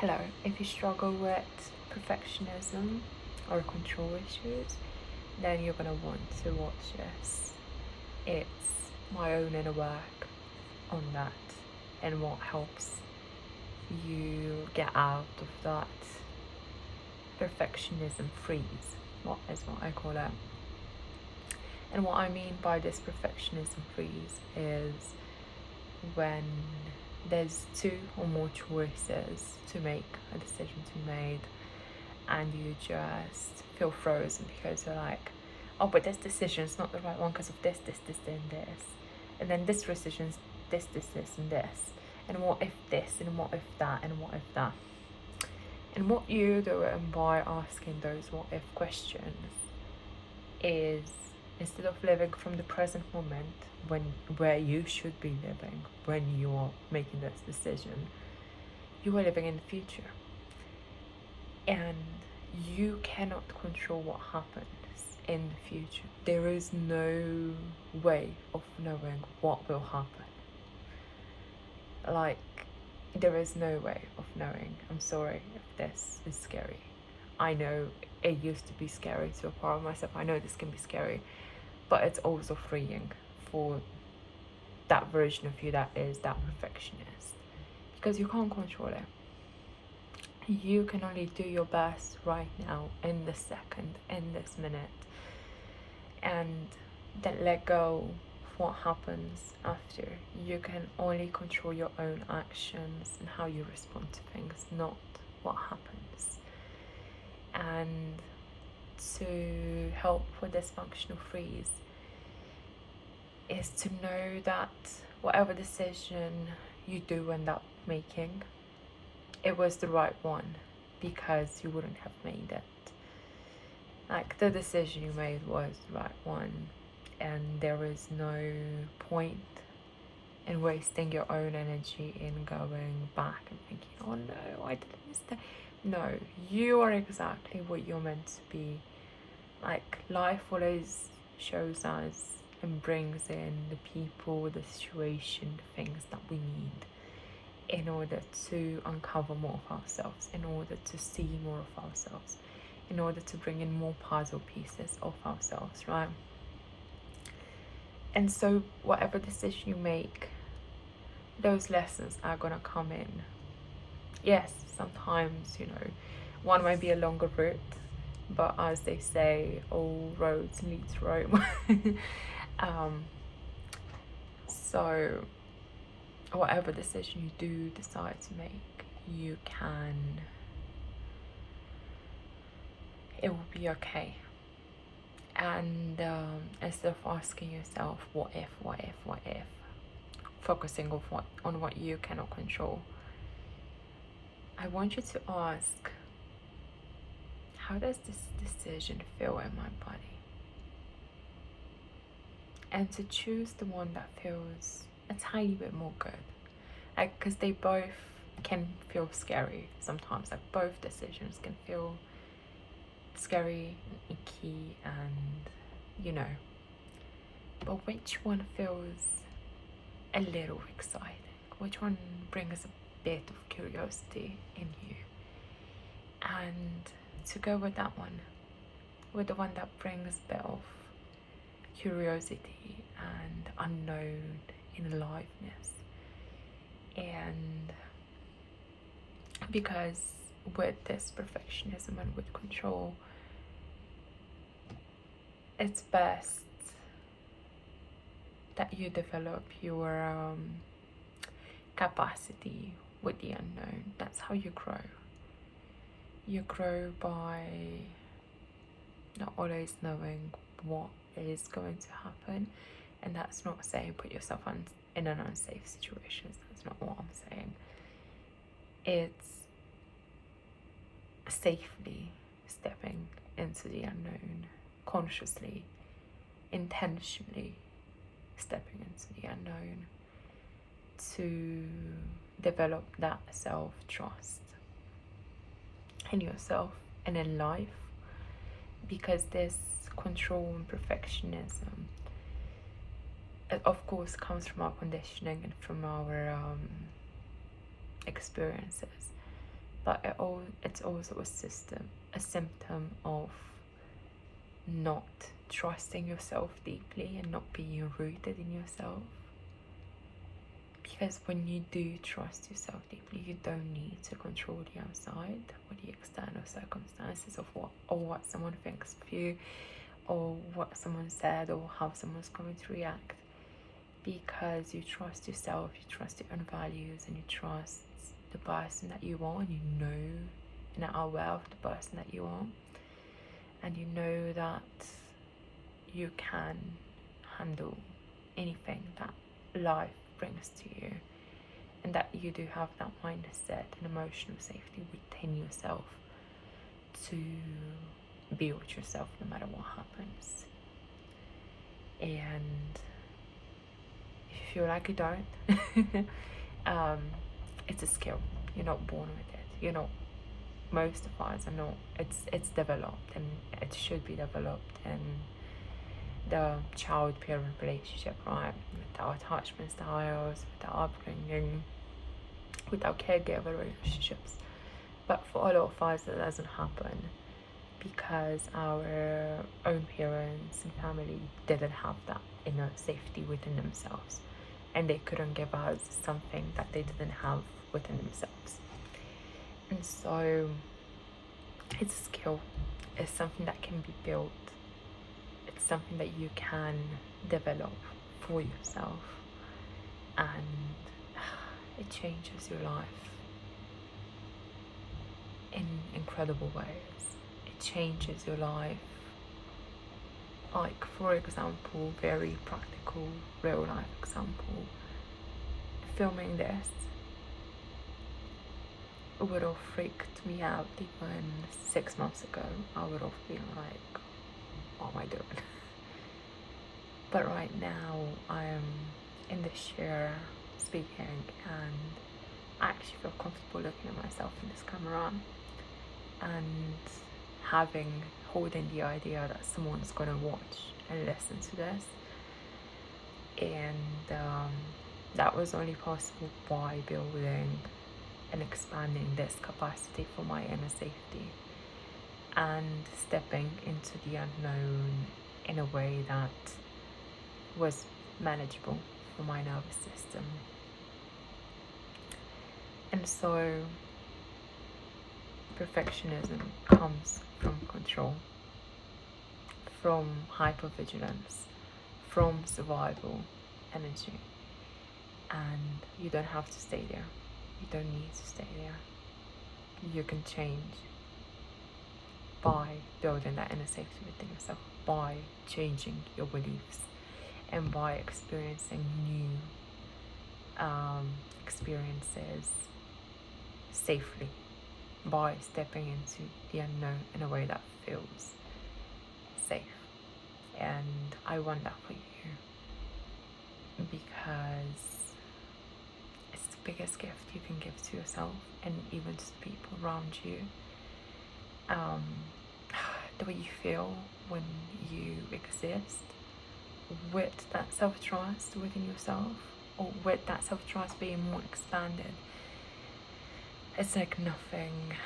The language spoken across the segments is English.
Hello, if you struggle with perfectionism or control issues, then you're gonna want to watch this. It's my own inner work on that and what helps you get out of that perfectionism freeze. What is what I call it. And what I mean by this perfectionism freeze is when there's two or more choices to make, a decision to be made, and you just feel frozen because you're like, oh, but this decision's not the right one because of this, and this. And then this decision's this, and this. And what if this, and what if that, and what if that? And what you do by asking those what if questions is, instead of living from the present moment where you should be living when you are making this decision, you are living in the future. And you cannot control what happens in the future. There is no way of knowing what will happen. Like, there is no way of knowing. I'm sorry if this is scary. I know it used to be scary to a part of myself. I know this can be scary, but it's also freeing for that version of you that is that perfectionist, because you can't control it. You can only do your best right now, in this second, in this minute, and then let go of what happens after. You can only control your own actions and how you respond to things, not what happens. And to help with this functional freeze is to know that whatever decision you do end up making, it was the right one, because you wouldn't have made it. Like, the decision you made was the right one, and there is no point in wasting your own energy in going back and thinking, oh no, I did a mistake. No, you are exactly what you're meant to be. Like, life always shows us and brings in the people, the situation, the things that we need in order to uncover more of ourselves, in order to see more of ourselves, in order to bring in more puzzle pieces of ourselves, right? And so whatever decision you make, those lessons are gonna come in. Yes, sometimes, one might be a longer route, but as they say, all roads lead to Rome. So whatever decision you do decide to make, it will be okay. And instead of asking yourself what if, focusing on what you cannot control, I want you to ask, how does this decision feel in my body? And to choose the one that feels a tiny bit more good. Like, because they both can feel scary sometimes. Like, both decisions can feel scary and icky, and but which one feels a little exciting? Which one brings a bit of curiosity in you? And to go with that one, with the one that brings a bit of curiosity and unknown in aliveness. And because with this perfectionism and with control, it's best that you develop your capacity with the unknown. That's how you grow. You grow by not always knowing what is going to happen. And that's not saying put yourself in an unsafe situation. That's not what I'm saying. It's safely stepping into the unknown, consciously, intentionally stepping into the unknown to develop that self-trust in yourself and in life. Because this control and perfectionism, it of course comes from our conditioning and from our experiences, but it's also a symptom of not trusting yourself deeply and not being rooted in yourself. Because when you do trust yourself deeply, you don't need to control the outside or the external circumstances of what someone thinks of you, or what someone said, or how someone's going to react. Because you trust yourself, you trust your own values, and you trust the person that you are, and you know and are aware of the person that you are, and you know that you can handle anything that life brings to you, and that you do have that mindset and emotional safety within yourself to be with yourself no matter what happens. And if you feel like you don't, it's a skill. You're not born with it. You're not. Most of us are not. It's developed, and it should be developed in the child-parent relationship, right? With our attachment styles, with our upbringing, with our caregiver relationships. But for a lot of us, it doesn't happen because our own parents and family didn't have that inner safety within themselves, and they couldn't give us something that they didn't have within themselves. And so it's a skill. It's something that can be built. It's something that you can develop for yourself, and it changes your life in incredible ways. It changes your life. Like, for example, very practical, real life example, filming this would have freaked me out even 6 months ago. I would have been like, what am I doing? But right now I'm in the chair speaking, and I actually feel comfortable looking at myself in this camera and holding the idea that someone's gonna watch and listen to this. And that was only possible by building and expanding this capacity for my inner safety, and stepping into the unknown in a way that was manageable for my nervous system. And so perfectionism comes from control, from hypervigilance, from survival energy, and you don't have to stay there. You don't need to stay there. You can change by building that inner safety within yourself, by changing your beliefs, and by experiencing new experiences safely, by stepping into the unknown in a way that feels safe. And I want that for you, because it's the biggest gift you can give to yourself and even to the people around you. The way you feel when you exist with that self-trust within yourself, or with that self-trust being more expanded, it's like nothing.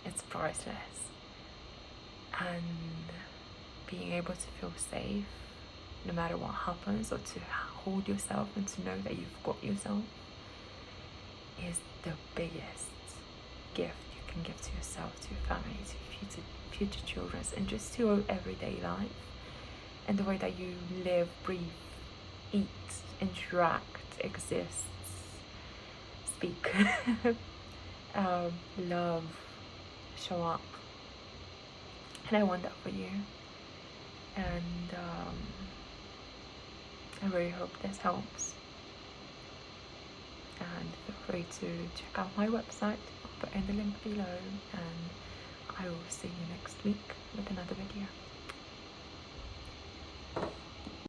It's priceless. And being able to feel safe no matter what happens, or to hold yourself and to know that you've got yourself, is the biggest gift you can give to yourself, to your family, to your future children, and just to your everyday life, and the way that you live, breathe, eat, interact, exist, speak, love, show up. And I want that for you. And I really hope this helps. And feel free to check out my website. I'll put in the link below, and I will see you next week with another video.